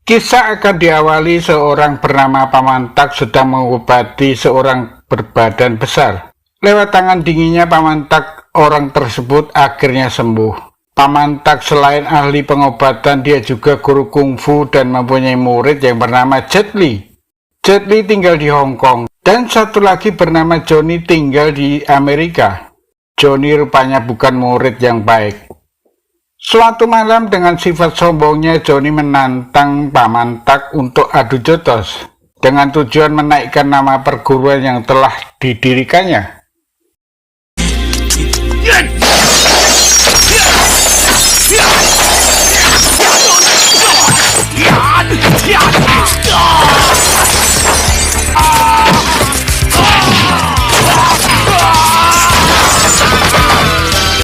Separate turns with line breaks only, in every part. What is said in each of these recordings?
Kisah akan diawali seorang bernama Pamantak sedang mengobati seorang berbadan besar. Lewat tangan dinginnya Pamantak, orang tersebut akhirnya sembuh. Pamantak selain ahli pengobatan, dia juga guru kungfu dan mempunyai murid yang bernama Jet Li. Jet Li tinggal di Hong Kong, dan satu lagi bernama Johnny tinggal di Amerika. Johnny rupanya bukan murid yang baik. Suatu malam dengan sifat sombongnya, Johnny menantang Pamantak untuk adu jotos dengan tujuan menaikkan nama perguruan yang telah didirikannya.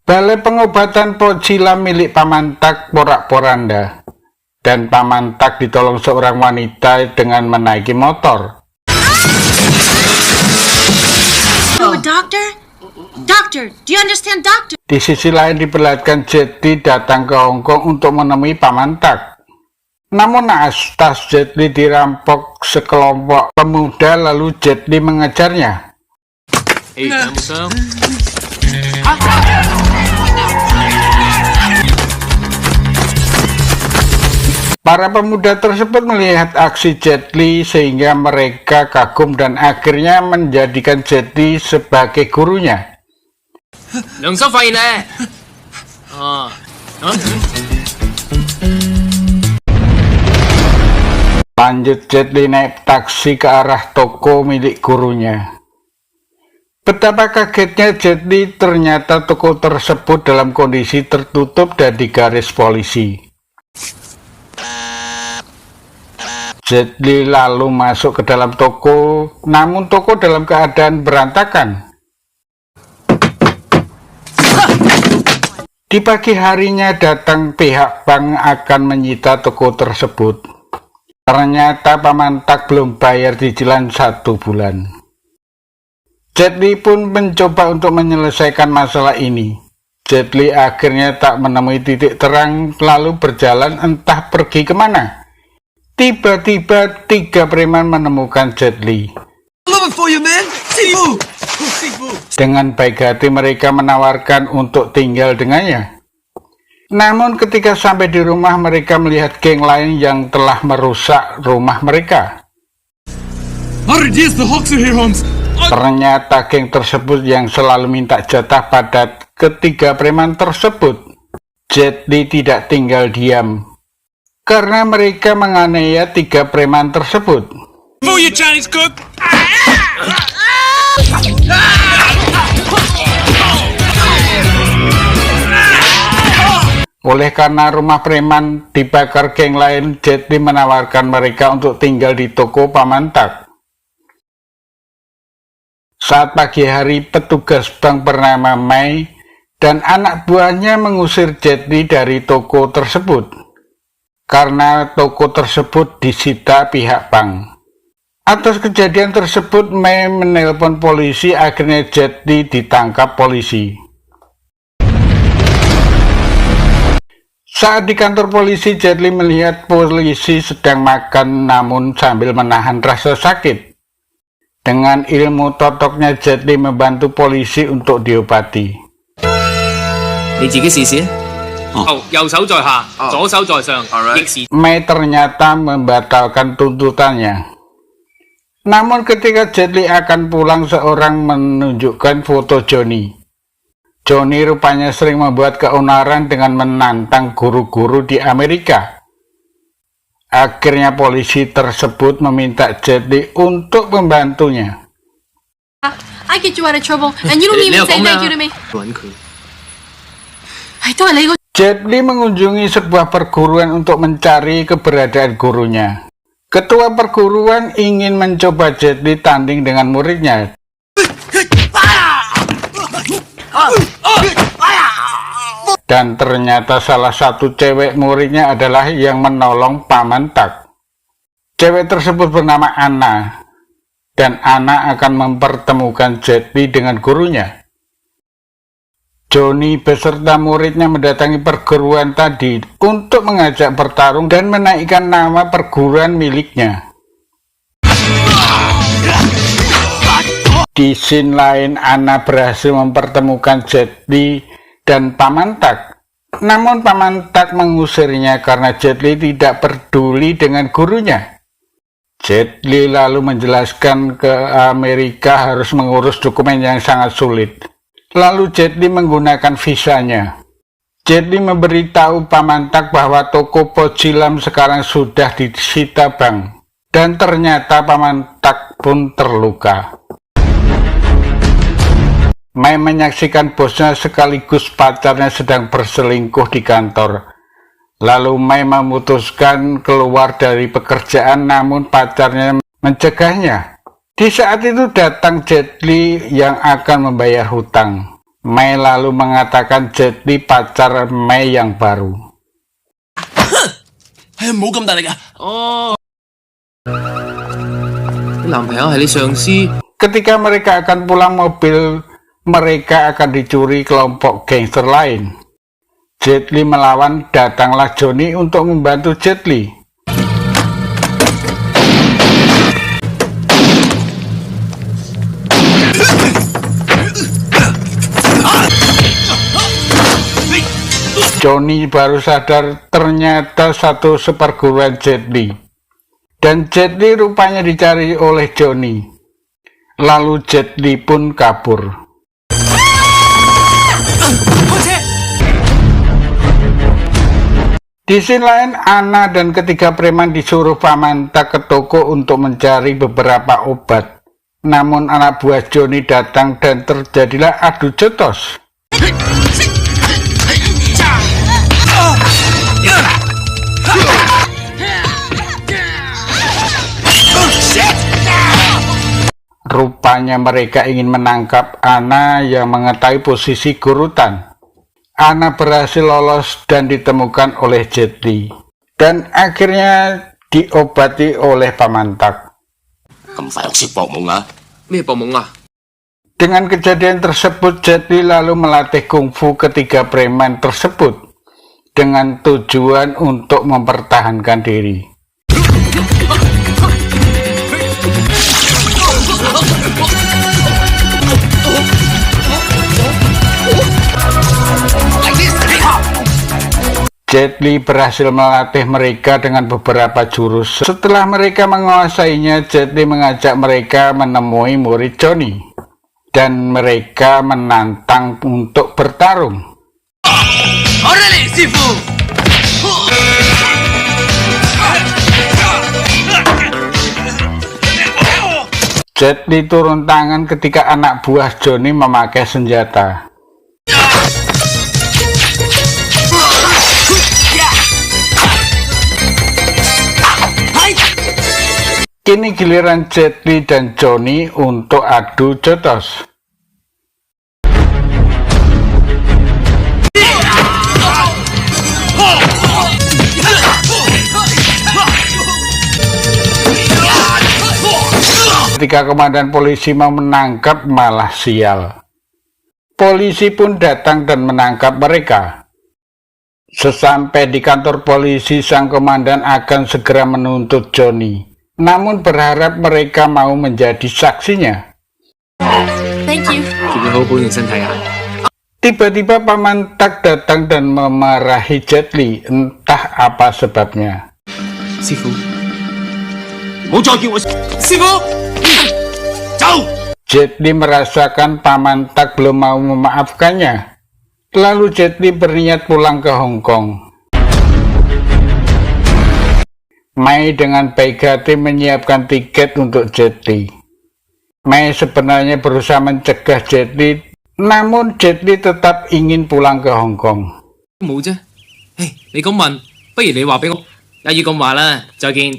Balai pengobatan Pocila milik Pamantak porak-poranda, dan Pamantak ditolong seorang wanita dengan menaiki motor.
Oh, doctor? Doctor, do you understand, doctor?
Di sisi lain diperlihatkan Jet Li datang ke Hong Kong untuk menemui Pamantak. Namun naas tas Jet Li dirampok sekelompok pemuda, lalu Jet Li mengejarnya. Para pemuda tersebut melihat aksi Jet Li sehingga mereka kagum dan akhirnya menjadikan Jet Li sebagai gurunya. Lanjut Jet Li naik taksi ke arah toko milik gurunya. Betapa kagetnya Jet Li, ternyata toko tersebut dalam kondisi tertutup dan digaris polisi. Jet Li lalu masuk ke dalam toko, namun toko dalam keadaan berantakan. Di pagi harinya datang pihak bank akan menyita toko tersebut. Ternyata Pamantak belum bayar cicilan 1 bulan. Jet Li pun mencoba untuk menyelesaikan masalah ini. Jet Li akhirnya tak menemui titik terang, lalu berjalan entah pergi kemana. Tiba-tiba 3 preman menemukan Jet Li. Dengan baik hati mereka menawarkan untuk tinggal dengannya. Namun ketika sampai di rumah, mereka melihat geng lain yang telah merusak rumah mereka. Ternyata geng tersebut yang selalu minta jatah pada ketiga preman tersebut. Jet Li tidak tinggal diam, karena mereka menganiaya 3 preman tersebut. Oleh karena rumah preman dibakar geng lain, Jet Li menawarkan mereka untuk tinggal di toko Pamantak. Saat pagi hari, petugas bank bernama Mai dan anak buahnya mengusir Jet Li dari toko tersebut, karena toko tersebut disita pihak bank. Atas kejadian tersebut, Mai menelpon polisi, akhirnya Jet Li ditangkap polisi. Saat di kantor polisi, Jet Li melihat polisi sedang makan namun sambil menahan rasa sakit. Dengan ilmu totoknya, Jet Li membantu polisi untuk diobati. Mai ternyata membatalkan tuntutannya. Namun ketika Jet Li akan pulang, seorang menunjukkan foto Johnny. Johnny rupanya sering membuat keonaran dengan menantang guru-guru di Amerika. Akhirnya polisi tersebut meminta Jet Li untuk membantunya.
I get you out of trouble, and you don't even say thank you to me.
Jet Li mengunjungi sebuah perguruan untuk mencari keberadaan gurunya. Ketua perguruan ingin mencoba Jet Li tanding dengan muridnya. Dan ternyata salah satu cewek muridnya adalah yang menolong Paman Tak. Cewek tersebut bernama Anna, dan Anna akan mempertemukan Jet Li dengan gurunya. Johnny beserta muridnya mendatangi perguruan tadi untuk mengajak bertarung dan menaikkan nama perguruan miliknya. Di scene lain, Anna berhasil mempertemukan Jet Li dan Paman Tak. Namun Paman Tak mengusirnya karena Jet Li tidak peduli dengan gurunya. Jet Li lalu menjelaskan ke Amerika harus mengurus dokumen yang sangat sulit. Lalu Jet Li menggunakan visanya. Jet Li memberitahu Paman Tak bahwa toko Pojilam sekarang sudah disita bank. Dan ternyata Paman Tak pun terluka. Mai menyaksikan bosnya sekaligus pacarnya sedang berselingkuh di kantor. Lalu Mai memutuskan keluar dari pekerjaan, namun pacarnya mencegahnya. Di saat itu datang Jet Li yang akan membayar hutang. Mai lalu mengatakan Jet Li pacar Mai yang baru.
冇咁大力啊！哦，你男朋友係你上司。
Ketika mereka akan pulang, mobil mereka akan dicuri kelompok gangster lain. Jet Li melawan, datanglah Johnny untuk membantu Jet Li. Johnny baru sadar ternyata satu seperguruan Jet Li. Dan Jet Li rupanya dicari oleh Johnny. Lalu Jet Li pun kabur. Di sisi lain, Anna dan ketiga preman disuruh Paman Tak ke toko untuk mencari beberapa obat. Namun anak buah Johnny datang dan terjadilah adu jotos. Rupanya mereka ingin menangkap Anna yang mengetahui posisi guru Tan. Anna berhasil lolos dan ditemukan oleh Jet Li. Dan akhirnya diobati oleh Paman Tak.
咁快學識搏懵啊？咩搏懵啊？
Dengan kejadian tersebut, Jet Li lalu melatih kungfu ketiga preman tersebut dengan tujuan untuk mempertahankan diri. Jet Li berhasil melatih mereka dengan beberapa jurus. Setelah mereka menguasainya, Jet Li mengajak mereka menemui murid Johnny. Dan mereka menantang untuk bertarung. Jet Li turun tangan ketika anak buah Johnny memakai senjata. Kini giliran Jet Li dan Johnny untuk adu jotos. Ketika komandan polisi mau menangkap, malah sial. Polisi pun datang dan menangkap mereka. Sesampai di kantor polisi, sang komandan akan segera menuntut Johnny. Namun berharap mereka mau menjadi saksinya.
Thank you.
叫佢好好保重身體啊！
Tiba-tiba Paman Tak datang dan memarahi Jet Li, entah apa sebabnya.
師傅，唔好再叫我師傅，走！
Jet Li merasakan Paman Tak belum mau memaafkannya. Lalu Jet Li berniat pulang ke Hong Kong. Mai dengan baik hati menyiapkan tiket untuk Jet Li. Mai sebenarnya berusaha mencegah Jet Li, namun Jet Li tetap ingin pulang ke Hong Kong.
冇啫。誒，你咁問，不如你話俾我，又要咁話啦，再見。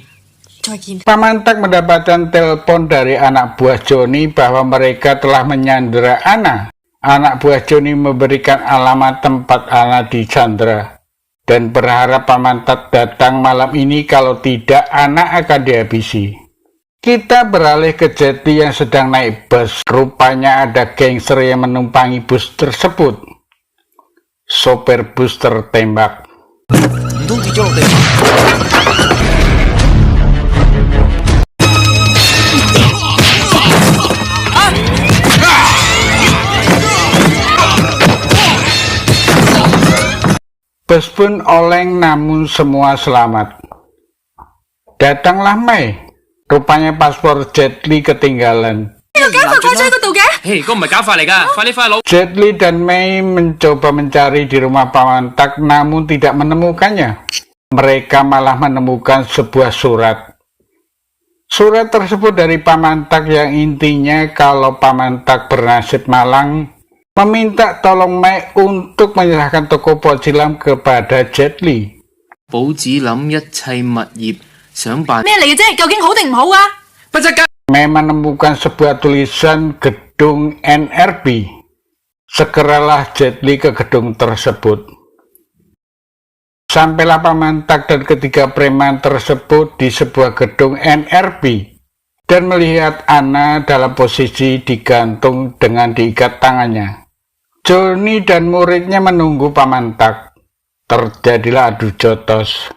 Paman Tak mendapatkan telepon dari anak buah Johnny bahwa mereka telah menyandera Anna. Anak buah Johnny memberikan alamat tempat Ana di Chandra dan berharap Paman Tak datang malam ini, kalau tidak Ana akan dihabisi. Kita beralih ke Jet Li yang sedang naik bus. Rupanya ada gangster yang menumpangi bus tersebut. Sopir bus tertembak. Bus pun oleng, namun semua selamat. Datanglah Mei. Rupanya paspor Jet Li ketinggalan.
有假髮掛咗喺嗰度嘅。
嘿，嗰唔係假髮嚟㗎，快啲快佬！
Jet Li dan Mei mencoba mencari di rumah Paman Tak, namun tidak menemukannya. Mereka malah menemukan sebuah surat. Surat tersebut dari Paman Tak yang intinya kalau Paman Tak bernasib malang, meminta tolong Mei untuk menyerahkan toko Pojilam kepada Jet Li.
寶子諗一切物業，想辦
咩嚟嘅啫？究竟好定唔好啊？
不則間
Mei menemukan sebuah tulisan gedung NRB. Segeralah Jet Li ke gedung tersebut. Sampailah Paman Tak dan ketiga preman tersebut di sebuah gedung NRB dan melihat Ana dalam posisi digantung dengan diikat tangannya. Johnny dan muridnya menunggu Paman Tak. Terjadilah adu jotos.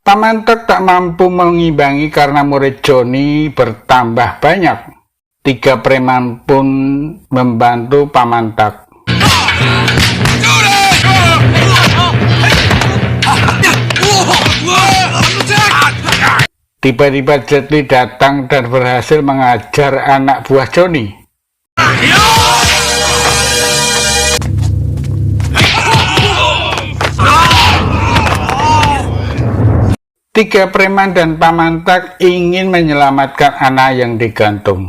Paman Tak tak mampu mengimbangi karena murid Johnny bertambah banyak. 3 preman pun membantu Paman Tak. Tiba-tiba Jet Li datang dan berhasil mengajar anak buah Johnny. Tiga preman dan Paman Tak ingin menyelamatkan Ana yang digantung.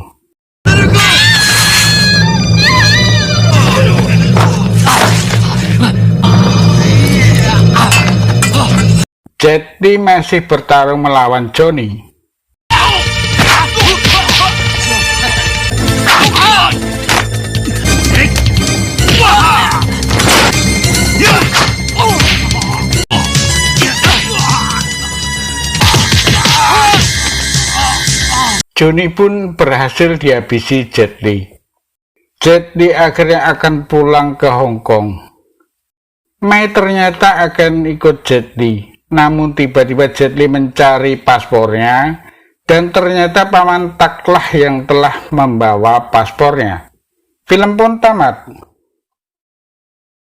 Jet Li masih bertarung melawan Johnny. Johnny pun berhasil dihabisi Jet Li. Jet Li akhirnya akan pulang ke Hong Kong. Mei ternyata akan ikut Jet Li, namun tiba-tiba Jet Li mencari paspornya dan ternyata Paman Tak lah yang telah membawa paspornya. Film pun tamat.